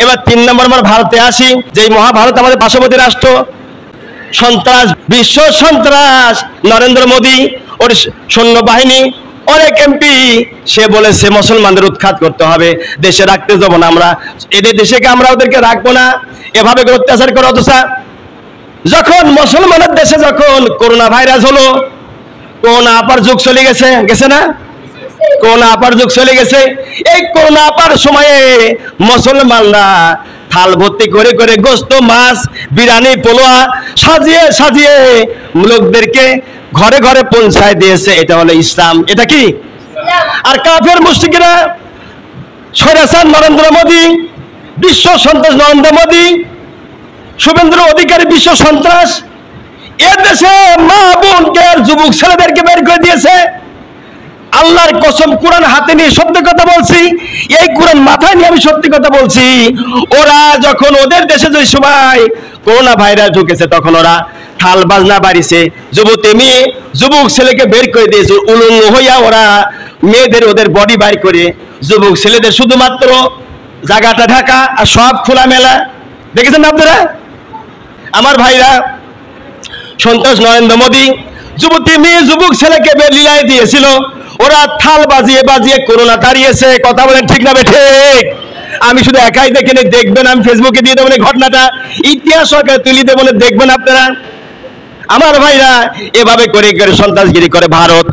এবার 3 নম্বর আমার ভারতে আসি, যে মহাভারত আমাদের পার্শ্ববর্তী রাষ্ট্র, সন্ত্রাস, বিশ্ব সন্ত্রাস, নরেন্দ্র মোদী ওর সৈন্যবাহিনী, অনেক এমপি, সে বলেছে মুসলমানদের উৎখাত করতে হবে, দেশে রাখতে দেবো না, আমরা এদের দেশে আমরা ওদেরকে রাখবো না, এভাবে অত্যাচার করে। অথচ যখন মুসলমানের দেশে যখন করোনা ভাইরাস হলো, করোনা আপার যুগ চলে গেছে, গেছে না? করোনা আপার যুগ চলে গেছে। এই করোনা আপার সময়ে মুসলমানরা থাল ভর্তি করে করে গোস্ত, মাছ, বিরিয়ানি, পোলোয়া সাজিয়ে সাজিয়ে লোকদেরকে ঘরে ঘরে পৌঁছায় দিয়েছে। এটা হলো ইসলাম। এটা কি? আর কাফের মুশরিকরা, স্বৈরাচার নরেন্দ্র মোদী, বিশ্ব সন্ত্রাস নরেন্দ্র মোদী, শুভেন্দু অধিকারী বিশ্ব সন্ত্রাস, এ দেশে মা বোনকে, যুবক ছেলেদেরকে বের করে দিয়েছে। আল্লাহর কসম, কোরআন হাতে নিয়ে সত্যি কথা বলছি, এই কোরআন মাথায় নিয়ে আমি সত্যি কথা বলছি। ওরা যখন ওদের দেশে যে সময় করোনা ভাইরাস ঢুকেছে, তখন ওরা থাল বাজনা বাড়িছে, যুবতী মেয়ে, যুবক ছেলেকে বের করে দিয়েছে। উলঙ্গ হইয়া ওরা মেয়েদের ওদের বডি বাইর করে, যুবক ছেলেদের শুধুমাত্র জায়গাটা ঢাকা আর সব খোলা মেলা। দেখেছেন না আপনারা? আমার ভাইরা, সন্ত্রাস নরেন্দ্র মোদী যুবতী মেয়ে, যুবক ছেলেকে লীলায় দিয়েছিল। ওরা থাল বাজিয়ে বাজিয়ে করোনা তাড়িয়েছে। কথা বলেন ঠিক না ঠিক? আমি শুধু একাই দেখিনি, দেখবেন, আমি ফেসবুকে দিয়ে দেবো ঘটনাটা, ইতিহাস সরকার তুলে দেবো, দেখবেন আপনারা। আমার ভাইরা, এভাবে করে করে সন্ত্রাসগিরি করে ভারত।